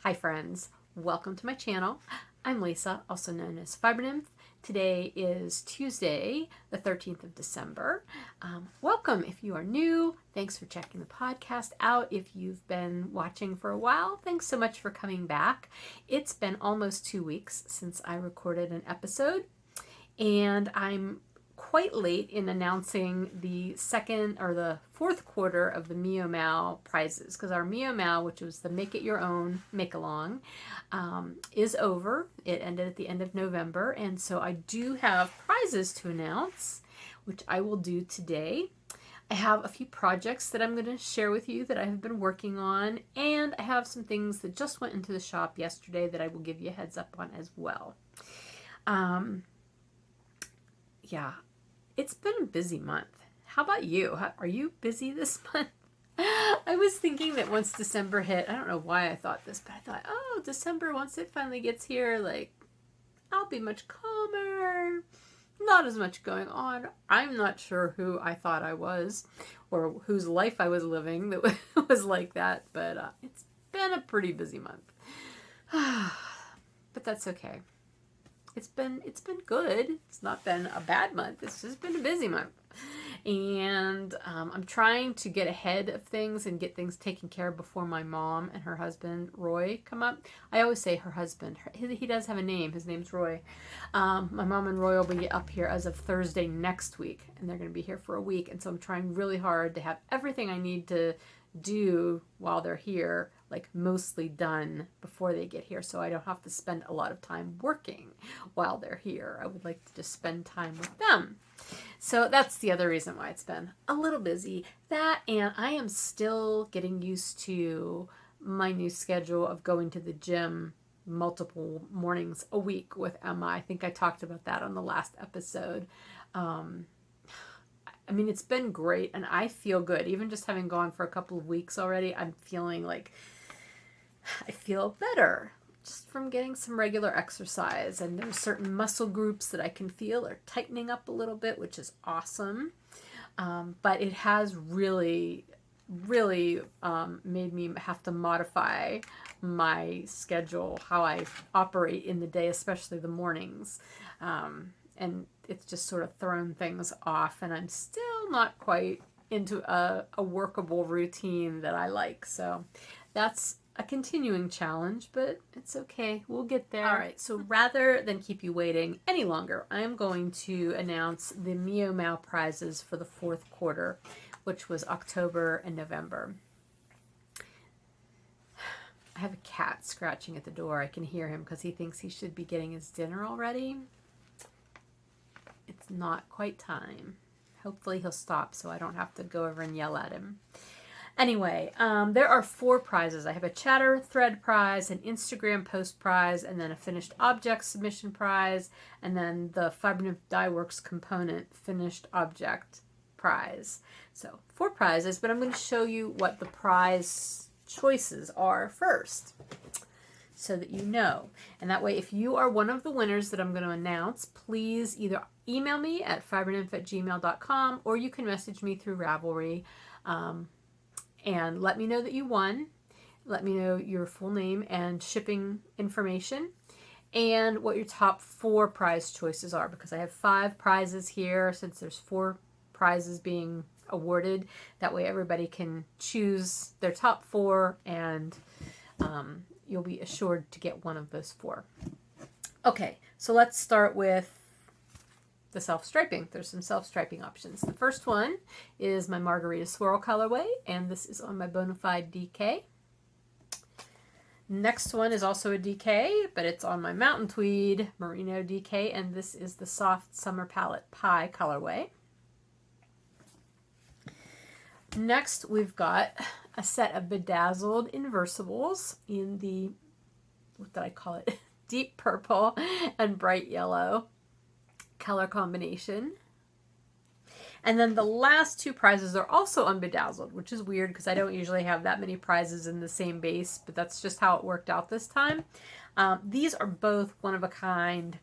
Hi friends, welcome to my channel. I'm Lisa, also known as fibernymph. Today is Tuesday, the 13th of December. Welcome if you are new. Thanks for checking the podcast out. If you've been watching for a while, thanks so much for coming back. It's been almost 2 weeks since I recorded an episode, and I'm quite late in announcing the fourth quarter of the MIYO MAL prizes, because our MIYO MAL, which was the Make It Your Own Make Along, is over. It ended at the end of November, and so I do have prizes to announce, which I will do today. I have a few projects that I'm going to share with you that I have been working on, and I have some things that just went into the shop yesterday that I will give you a heads up on as well. Yeah, it's been a busy month. How about you? Are you busy this month? I was thinking that once December hit, I don't know why I thought this, but I thought, oh, December, once it finally gets here, like, I'll be much calmer. Not as much going on. I'm not sure who I thought I was or whose life I was living that was like that, but it's been a pretty busy month. But that's okay. It's been good. It's not been a bad month. It's just been a busy month. And I'm trying to get ahead of things and get things taken care of before my mom and her husband, Roy, come up. I always say her husband. He does have a name. His name's Roy. My mom and Roy will be up here as of Thursday next week, and they're going to be here for a week. And so I'm trying really hard to have everything I need to do while they're here, like mostly done before they get here, so I don't have to spend a lot of time working while they're here. I would like to just spend time with them. So that's the other reason why it's been a little busy. That, and I am still getting used to my new schedule of going to the gym multiple mornings a week with Emma. I think I talked about that on the last episode. I mean, it's been great, and I feel good. Even just having gone for a couple of weeks already, I'm feeling like I feel better just from getting some regular exercise. And there's certain muscle groups that I can feel are tightening up a little bit, which is awesome. But it has really made me have to modify my schedule, how I operate in the day, especially the mornings. And it's just sort of thrown things off, and I'm still not quite into a workable routine that I like. So that's a continuing challenge, but it's okay. We'll get there. All right, so rather than keep you waiting any longer, I'm going to announce the MIYO MAL prizes for the fourth quarter, which was October and November. I have a cat scratching at the door. I can hear him because he thinks he should be getting his dinner already. It's not quite time. Hopefully he'll stop so I don't have to go over and yell at him. Anyway, there are 4 prizes. I have a chatter thread prize, an Instagram post prize, and then a finished object submission prize, and then the fibernymph dye works component finished object prize. So 4 prizes, but I'm going to show you what the prize choices are first, so that you know. And that way, if you are one of the winners that I'm going to announce, please either email me at fibernymph@gmail.com, or you can message me through Ravelry and let me know that you won. Let me know your full name and shipping information and what your top 4 prize choices are, because I have 5 prizes here since there's 4 prizes being awarded. That way everybody can choose their top 4, and you'll be assured to get one of those 4. Okay, so let's start with the self-striping. There's some self-striping options. The first one is my Margarita Swirl colorway, and this is on my Bonafide DK. Next one is also a DK, but it's on my Mountain Tweed Merino DK, and this is the Soft Summer Palette Pie colorway. Next, we've got a set of bedazzled inversibles in the, what did I call it? Deep purple and bright yellow color combination. And then the last 2 prizes are also unbedazzled, which is weird because I don't usually have that many prizes in the same base, but that's just how it worked out this time. These are both one of a kind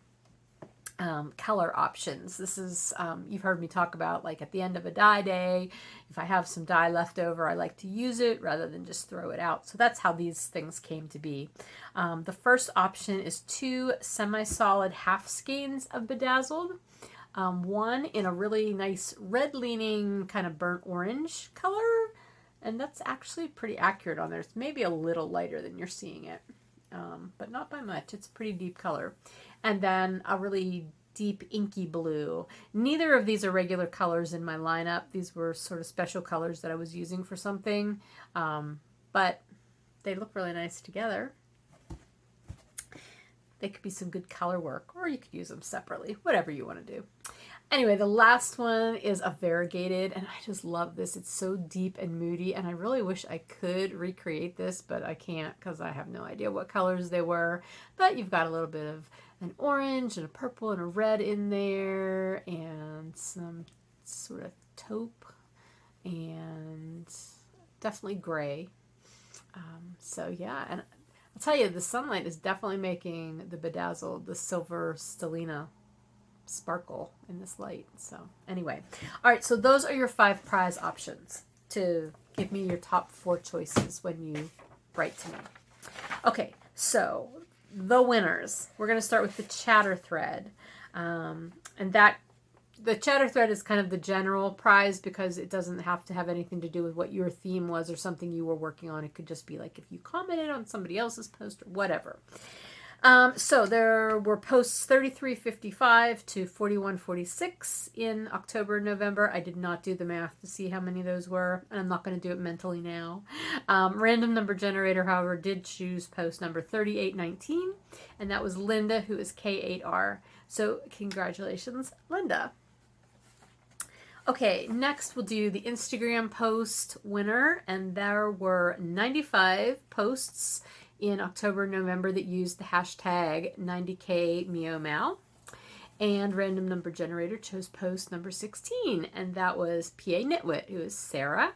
color options. This is, you've heard me talk about, like, at the end of a dye day, if I have some dye left over, I like to use it rather than just throw it out. So that's how these things came to be. The first option is 2 semi-solid half skeins of bedazzled. One in a really nice red-leaning kind of burnt orange color, and that's actually pretty accurate on there. It's maybe a little lighter than you're seeing it, but not by much. It's a pretty deep color. And then a really deep inky blue. Neither of these are regular colors in my lineup. These were sort of special colors that I was using for something, but they look really nice together. They could be some good color work, or you could use them separately, whatever you want to do. Anyway, the last one is a variegated, and I just love this. It's so deep and moody, and I really wish I could recreate this, but I can't because I have no idea what colors they were. But you've got a little bit of an orange and a purple and a red in there, and some sort of taupe, and definitely gray. So yeah, and I'll tell you, the sunlight is definitely making the bedazzled, the silver stellina, sparkle in this light. So anyway, all right, so those are your 5 prize options to give me your top 4 choices when you write to me. Okay, so the winners. We're going to start with the chatter thread, and that the chatter thread is kind of the general prize because it doesn't have to have anything to do with what your theme was or something you were working on. It could just be like if you commented on somebody else's post or whatever. So there were posts 3355 to 4146 in October and November. I did not do the math to see how many those were, and I'm not going to do it mentally now. Random number generator, however, did choose post number 3819, and that was Linda, who is K8R. So congratulations, Linda. Okay, next we'll do the Instagram post winner, and there were 95 posts in October and November that used the hashtag 90K MIYO MAL. And random number generator chose post number 16, and that was PA Knitwit, who is Sarah.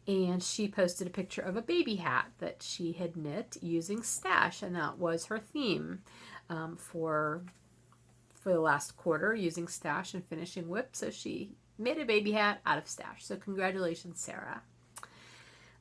And she posted a picture of a baby hat that she had knit using stash, and that was her theme for the last quarter, using stash and finishing whip. So she made a baby hat out of stash. So congratulations, Sarah.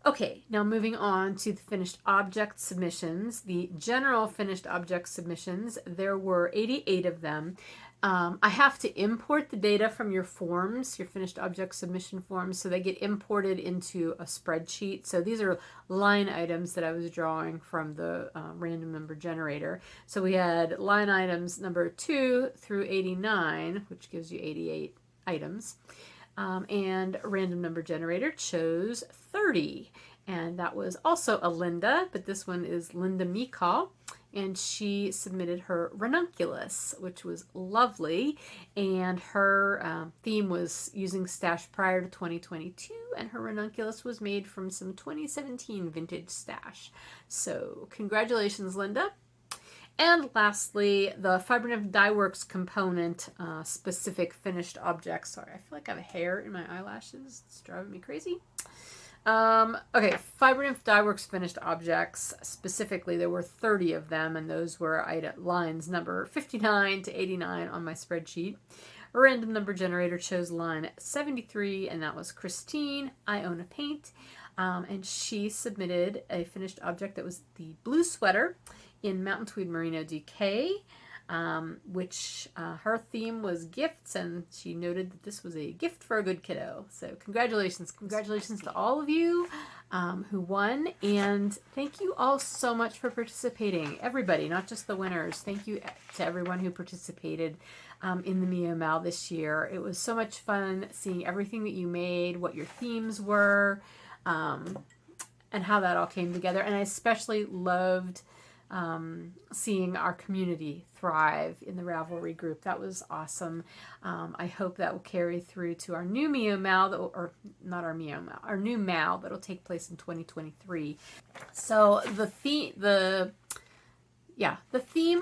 Okay, now moving on to the finished object submissions. The general finished object submissions, there were 88 of them. I have to import the data from your forms, your finished object submission forms, so they get imported into a spreadsheet. So these are line items that I was drawing from the random number generator. So we had line items number 2 through 89, which gives you 88 items. And random number generator chose 30, and that was also a Linda, but this one is Linda Mikal, and she submitted her ranunculus, which was lovely, and her theme was using stash prior to 2022, and her ranunculus was made from some 2017 vintage stash. So congratulations, Linda. And lastly, the fibernymph dye works component specific finished objects. Sorry, I feel like I have a hair in my eyelashes. It's driving me crazy. Okay, fibernymph dye works finished objects. Specifically, there were 30 of them, and those were lines number 59 to 89 on my spreadsheet. A random number generator chose line 73, and that was Christine. I own a paint. And she submitted a finished object that was the blue sweater in Mountain Tweed Merino DK, which her theme was gifts, and she noted that this was a gift for a good kiddo. So congratulations to all of you who won, and thank you all so much for participating. Everybody, not just the winners. Thank you to everyone who participated in the MIYO MAL this year. It was so much fun seeing everything that you made, what your themes were, and how that all came together. And I especially loved seeing our community thrive in the Ravelry group. That was awesome. I hope that will carry through to our new MIYO MAL, or not our MIYO MAL, our new MAL that will take place in 2023. So the theme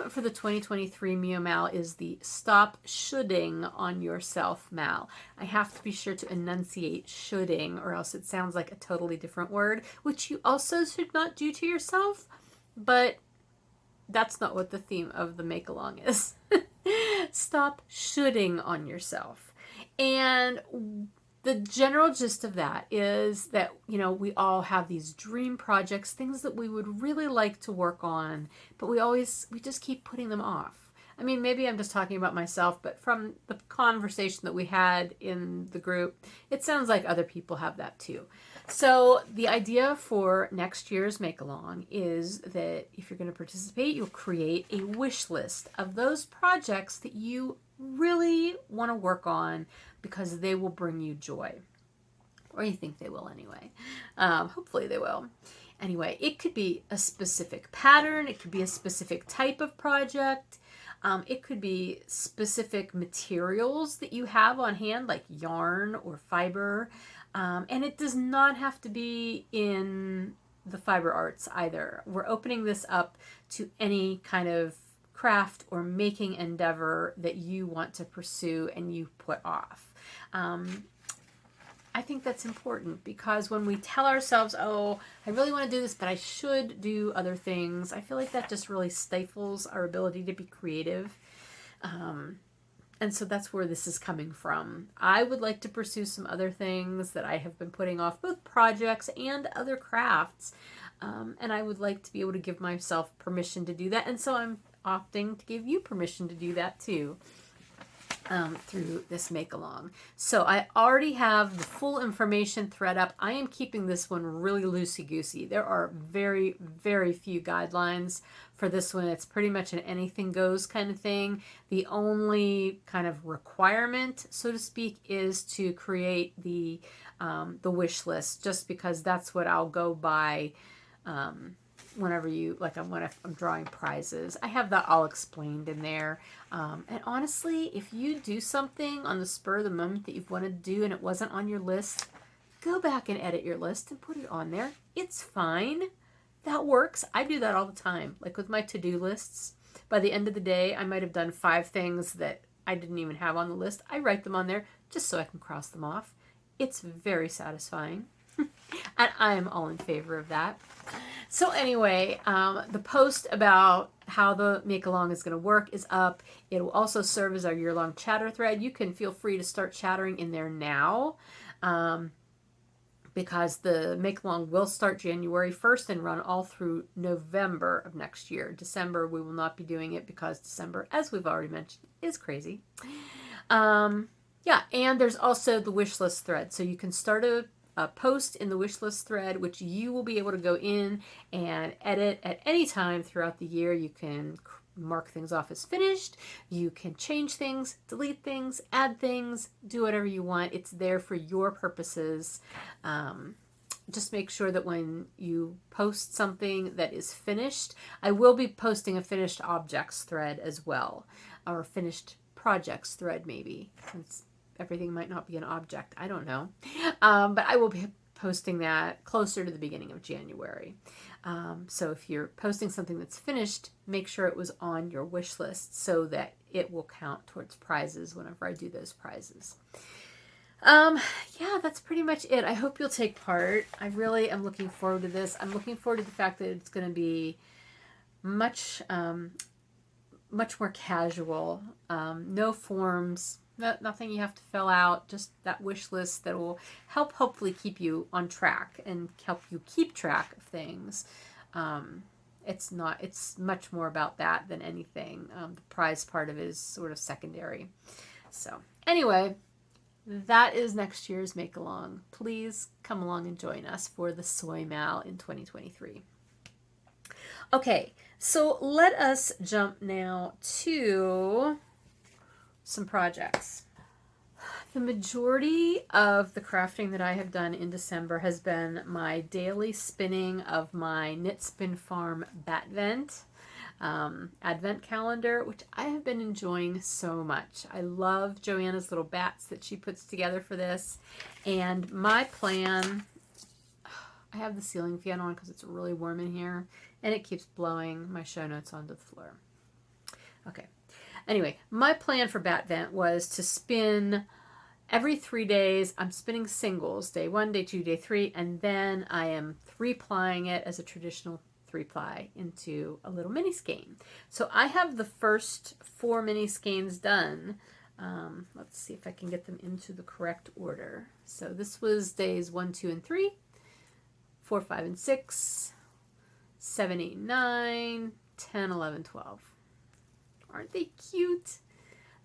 for the 2023 MIYO MAL is the Stop Shoulding on Yourself MAL. I have to be sure to enunciate shoulding, or else it sounds like a totally different word, which you also should not do to yourself, but that's not what the theme of the make-along is. Stop shoulding on yourself. And the general gist of that is that, you know, we all have these dream projects, things that we would really like to work on, but we just keep putting them off. I mean, maybe I'm just talking about myself, but from the conversation that we had in the group, it sounds like other people have that too. So the idea for next year's make-along is that if you're going to participate, you'll create a wish list of those projects that you really want to work on because they will bring you joy. Or you think they will anyway. Hopefully they will. Anyway, it could be a specific pattern. It could be a specific type of project. It could be specific materials that you have on hand, like yarn or fiber. And it does not have to be in the fiber arts either. We're opening this up to any kind of craft or making endeavor that you want to pursue and you put off. I think that's important because when we tell ourselves, oh, I really want to do this, but I should do other things, I feel like that just really stifles our ability to be creative. And so that's where this is coming from. I would like to pursue some other things that I have been putting off, both projects and other crafts. And I would like to be able to give myself permission to do that. And so I'm opting to give you permission to do that too. Through this make-along. So I already have the full information thread up. I am keeping this one really loosey-goosey. There are very, very few guidelines for this one. It's pretty much an anything goes kind of thing. The only kind of requirement, so to speak, is to create the wish list, just because that's what I'll go by whenever I'm drawing prizes. I have that all explained in there. And honestly, if you do something on the spur of the moment that you've wanted to do and it wasn't on your list, go back and edit your list and put it on there. It's fine. That works. I do that all the time. Like with my to-do lists, by the end of the day, I might have done 5 things that I didn't even have on the list. I write them on there just so I can cross them off. It's very satisfying. And I'm all in favor of that. So anyway, the post about how the make-along is going to work is up. It will also serve as our year-long chatter thread. You can feel free to start chattering in there now, because the make-along will start January 1st and run all through November of next year. December, we will not be doing it because December, as we've already mentioned, is crazy. Yeah, and there's also the wish list thread. So you can start a post in the wish list thread, which you will be able to go in and edit at any time throughout the year. You can mark things off as finished. You can change things, delete things, add things, do whatever you want. It's there for your purposes. Just make sure that when you post something that is finished, I will be posting a finished objects thread as well, or finished projects thread maybe, since everything might not be an object. I don't know. But I will be posting that closer to the beginning of January. So if you're posting something that's finished, make sure it was on your wish list so that it will count towards prizes whenever I do those prizes. Yeah, that's pretty much it. I hope you'll take part. I really am looking forward to this. I'm looking forward to the fact that it's going to be much more casual. No forms. Nothing you have to fill out, just that wish list that will help hopefully keep you on track and help you keep track of things. It's much more about that than anything. The prize part of it is sort of secondary. So anyway, that is next year's make-along. Please come along and join us for the SSOY Mal in 2023. Okay, so let us jump now to some projects. The majority of the crafting that I have done in December has been my daily spinning of my KnitSpinFarm Battvent advent calendar, which I have been enjoying so much. I love Joanna's little bats that she puts together for this. And my plan, I have the ceiling fan on because it's really warm in here and it keeps blowing my show notes onto the floor. Okay. Anyway, my plan for Battvent was to spin every 3 days. I'm spinning singles, day 1, day 2, day 3, and then I am 3-plying it as a traditional 3-ply into a little mini skein. So I have the first 4 mini skeins done. Let's see if I can get them into the correct order. So this was days 1, 2, and 3, 4, 5, and 6, 7, 8, 9, 10, 11, 12. Aren't they cute?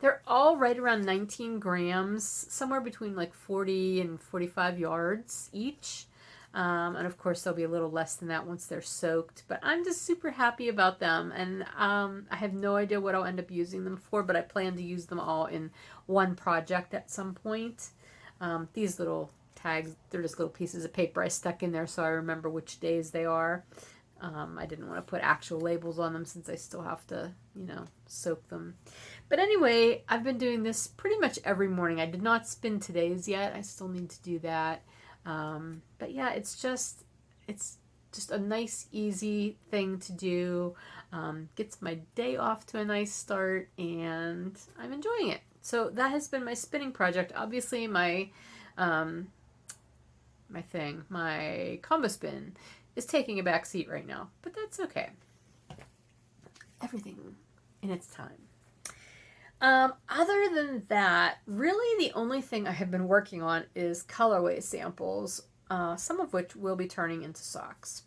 They're all right around 19 grams, somewhere between like 40 and 45 yards each. And of course they'll be a little less than that once they're soaked, but I'm just super happy about them. And I have no idea what I'll end up using them for, but I plan to use them all in one project at some point. These little tags, they're just little pieces of paper I stuck in there so I remember which days they are. I didn't want to put actual labels on them since I still have to, you know, soak them. But anyway, I've been doing this pretty much every morning. I did not spin today's yet. I still need to do that. But yeah, it's just a nice, easy thing to do. Gets my day off to a nice start, and I'm enjoying it. So that has been my spinning project. Obviously, my combo spin is taking a back seat right now, but that's okay. Everything in its time. Other than that, really the only thing I have been working on is colorway samples, some of which will be turning into socks.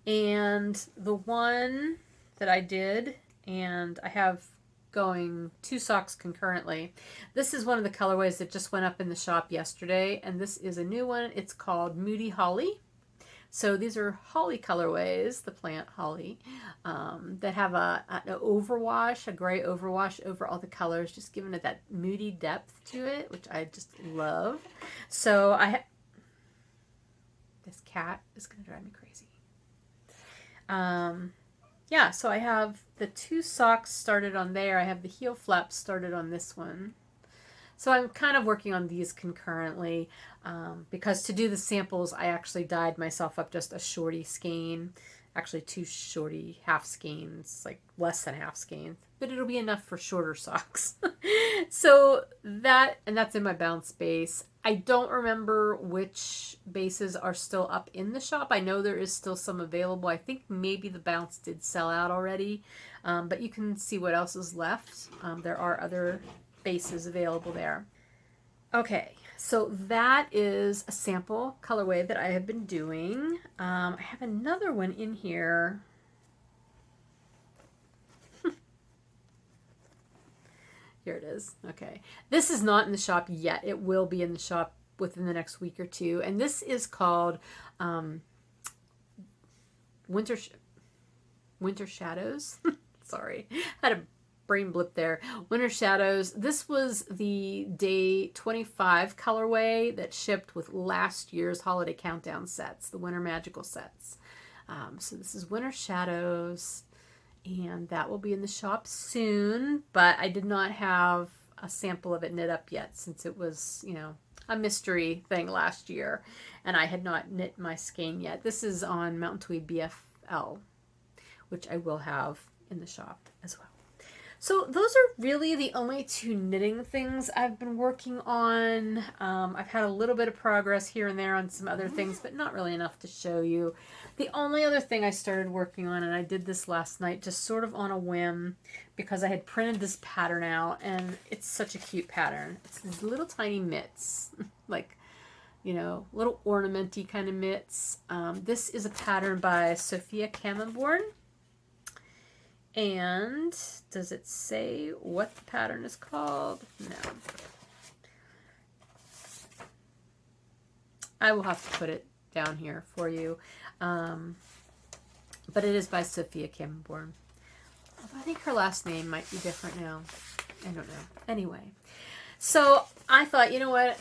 And the one that I did, and I have going 2 socks concurrently, this is one of the colorways that just went up in the shop yesterday, and this is a new one. It's called Moody Holly. So these are holly colorways, the plant holly, that have an overwash, a gray overwash over all the colors, just giving it that moody depth to it, which I just love. So this cat is going to drive me crazy. Yeah, so I have the 2 socks started on there. I have the heel flaps started on this one. So I'm kind of working on these concurrently because to do the samples, I actually dyed myself up just a shorty skein, actually 2 shorty half skeins, like less than half skeins, but it'll be enough for shorter socks. So that's in my bounce base. I don't remember which bases are still up in the shop. I know there is still some available. I think maybe the bounce did sell out already, but you can see what else is left. There are other bases available there. Okay, so that is a sample colorway that I have been doing. I have another one in here. Here it is. Okay, this is not in the shop yet. It will be in the shop within the next week or two, and this is called Winter Shadows. Sorry, I had a brain blip there. Winter Shadows. This was the day 25 colorway that shipped with last year's holiday countdown sets, the Winter Magical sets. So this is Winter Shadows, and that will be in the shop soon, but I did not have a sample of it knit up yet since it was, you know, a mystery thing last year, and I had not knit my skein yet. This is on Mountain Tweed BFL, which I will have in the shop as well. So those are really the only 2 knitting things I've been working on. I've had a little bit of progress here and there on some other things, but not really enough to show you. The only other thing I started working on, and I did this last night just sort of on a whim because I had printed this pattern out, and it's such a cute pattern. It's these little tiny mitts, like, you know, little ornamenty kind of mitts. This is a pattern by Sofia. And does it say what the pattern is called? No. I will have to put it down here for you. But it is by Sofia. I think her last name might be different now. I don't know. Anyway, so I thought, you know what?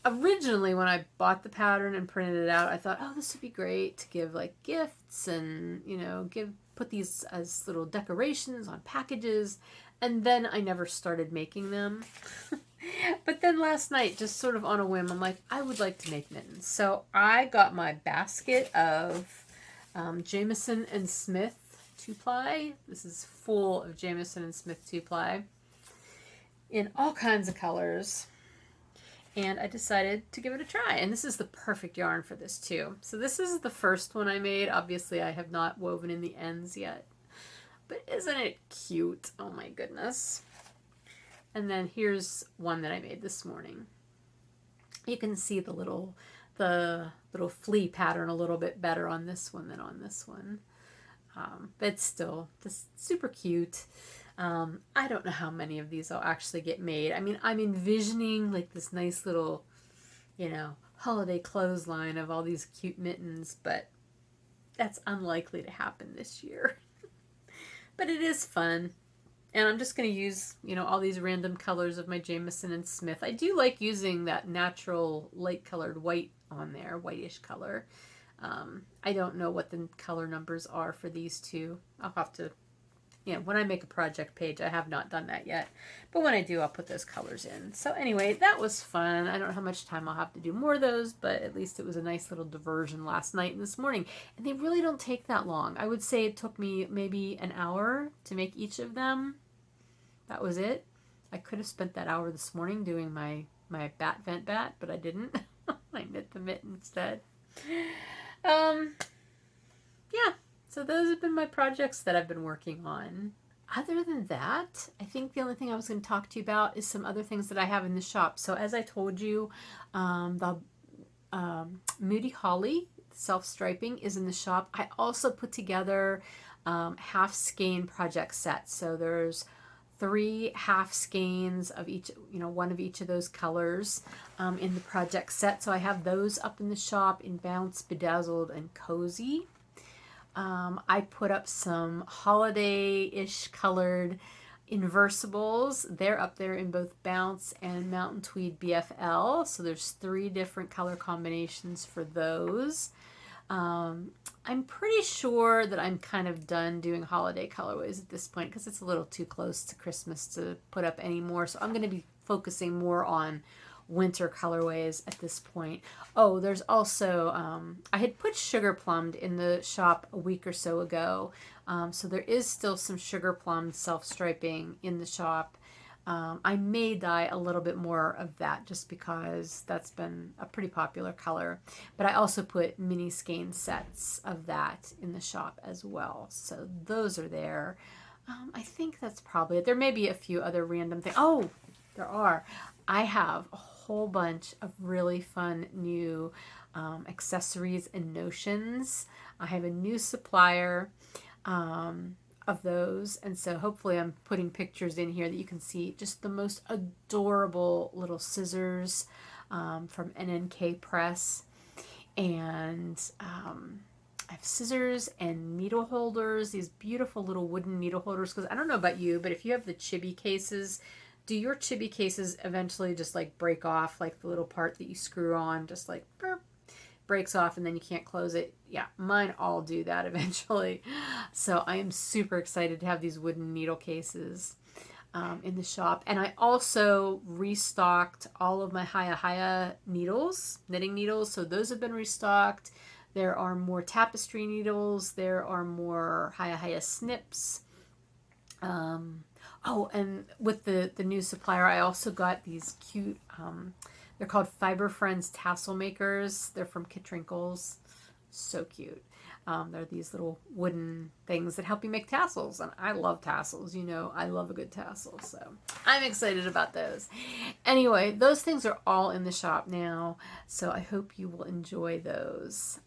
Originally, when I bought the pattern and printed it out, I thought, oh, this would be great to give like gifts and, you know, put these as little decorations on packages. And then I never started making them. But then last night, just sort of on a whim, I'm like, I would like to make mittens. So I got my basket of Jamieson and Smith 2-ply. This is full of Jamieson and Smith 2-ply in all kinds of colors. and I decided to give it a try. And this is the perfect yarn for this too. So this is the first one I made. Obviously I have not woven in the ends yet, but isn't it cute? Oh my goodness. And then here's one that I made this morning. You can see the little flea pattern a little bit better on this one than on this one. But it's still just super cute. I don't know how many of these I'll actually get made. I mean, I'm envisioning like this nice little, you know, holiday clothesline of all these cute mittens, but that's unlikely to happen this year. But it is fun. And I'm just going to use, you know, all these random colors of my Jameson and Smith. I do like using that natural light colored white on there, whitish color. I don't know what the color numbers are for these two. I'll have to, you know, when I make a project page, I have not done that yet. But when I do, I'll put those colors in. So anyway, that was fun. I don't know how much time I'll have to do more of those, but at least it was a nice little diversion last night and this morning. And they really don't take that long. I would say it took me maybe an hour to make each of them. That was it. I could have spent that hour this morning doing my Battvent bat, but I didn't. I knit the mitten instead. Yeah, so those have been my projects that I've been working on. Other than that, I think the only thing I was going to talk to you about is some other things that I have in the shop. So as I told you, the Moody Holly self-striping is in the shop. I also put together half skein project sets. So there's 3 half skeins of each, you know, one of each of those colors in the project set. So I have those up in the shop in Bounce, Bedazzled, and Cozy. I put up some holiday-ish colored inversibles. They're up there in both Bounce and Mountain Tweed BFL. So there's 3 different color combinations for those. I'm pretty sure that I'm kind of done doing holiday colorways at this point because it's a little too close to Christmas to put up any more. So I'm going to be focusing more on winter colorways at this point. Oh, there's also, I had put Sugar Plumbed in the shop a week or so ago. So there is still some Sugar Plumbed self-striping in the shop. I may dye a little bit more of that just because that's been a pretty popular color. But I also put mini skein sets of that in the shop as well. So those are there. I think that's probably it. There may be a few other random things. Oh, there are. I have a whole bunch of really fun new accessories and notions. I have a new supplier of those, and so hopefully I'm putting pictures in here that you can see just the most adorable little scissors from NNK Press. And I have scissors and needle holders, these beautiful little wooden needle holders, because I don't know about you, but if you have the chibi cases, do your chibi cases eventually just like break off, like the little part that you screw on just like burp, breaks off and then you can't close it? Yeah, mine all do that eventually. So I am super excited to have these wooden needle cases in the shop. And I also restocked all of my Haya needles, knitting needles. So those have been restocked. There are more tapestry needles. There are more Haya snips. Oh, and with the new supplier, I also got these cute, they're called Fiber Friends tassel makers. They're from Kitrinkles. So cute. They're these little wooden things that help you make tassels. And I love tassels. You know, I love a good tassel. So I'm excited about those. Anyway, those things are all in the shop now. So I hope you will enjoy those.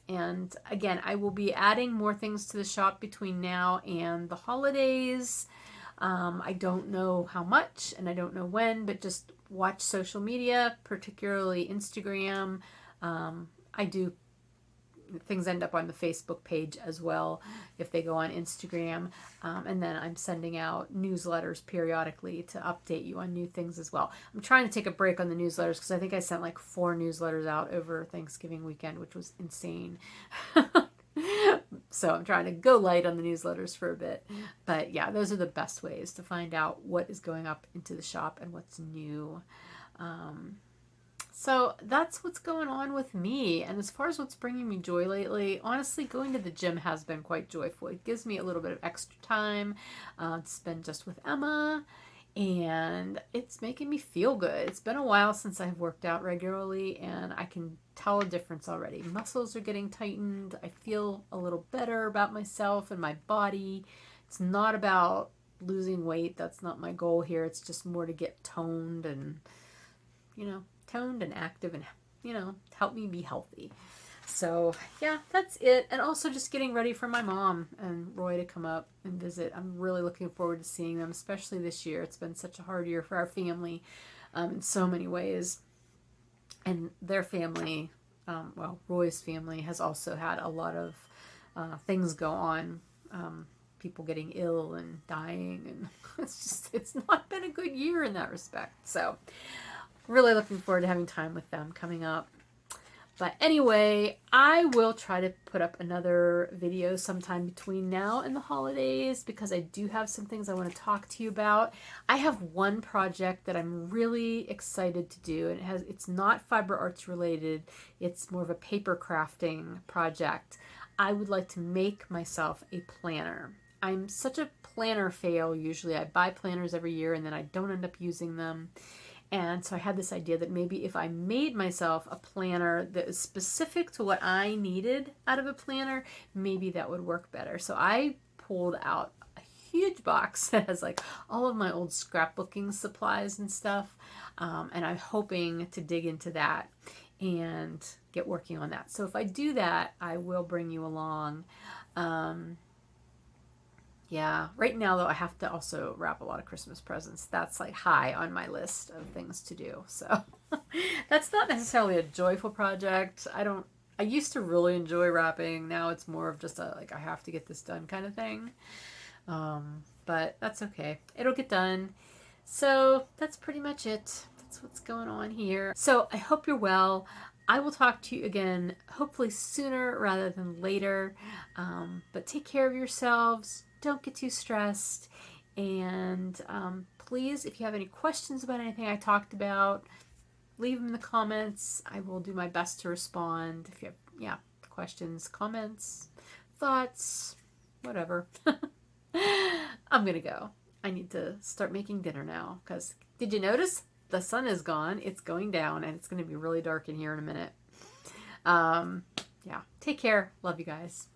And again, I will be adding more things to the shop between now and the holidays. I don't know how much and I don't know when, but just watch social media, particularly Instagram. I do, things end up on the Facebook page as well if they go on Instagram. And then I'm sending out newsletters periodically to update you on new things as well. I'm trying to take a break on the newsletters because I think I sent like 4 newsletters out over Thanksgiving weekend, which was insane. So I'm trying to go light on the newsletters for a bit. But yeah, those are the best ways to find out what is going up into the shop and what's new. So that's what's going on with me. And as far as what's bringing me joy lately, honestly, going to the gym has been quite joyful. It gives me a little bit of extra time to spend just with Emma. and it's making me feel good. It's been a while since I've worked out regularly, and I can tell a difference already. Muscles are getting tightened. I feel a little better about myself and my body. It's not about losing weight. That's not my goal here. It's just more to get toned and, toned and active and, help me be healthy. So yeah, that's it. And also just getting ready for my mom and Roy to come up and visit. I'm really looking forward to seeing them, especially this year. It's been such a hard year for our family in so many ways. And their family, Roy's family has also had a lot of things go on. People getting ill and dying, and it's not been a good year in that respect. So really looking forward to having time with them coming up. But anyway, I will try to put up another video sometime between now and the holidays, because I do have some things I want to talk to you about. I have one project that I'm really excited to do, and it's not fiber arts related. It's more of a paper crafting project. I would like to make myself a planner. I'm such a planner fail usually. I buy planners every year and then I don't end up using them. And so I had this idea that maybe if I made myself a planner that is specific to what I needed out of a planner, maybe that would work better. So I pulled out a huge box that has like all of my old scrapbooking supplies and stuff. And I'm hoping to dig into that and get working on that. So if I do that, I will bring you along. Yeah, right now though I have to also wrap a lot of Christmas presents. That's like high on my list of things to do. So that's not necessarily a joyful project. I used to really enjoy wrapping. Now it's more of just I have to get this done kind of thing. But that's okay. It'll get done. So that's pretty much it. That's what's going on here. So I hope you're well. I will talk to you again, hopefully sooner rather than later. But take care of yourselves. Don't get too stressed. And please, if you have any questions about anything I talked about, leave them in the comments. I will do my best to respond. If you have questions, comments, thoughts, whatever. I'm going to go. I need to start making dinner now, because did you notice? The sun is gone. It's going down, and it's going to be really dark in here in a minute. Yeah. Take care. Love you guys.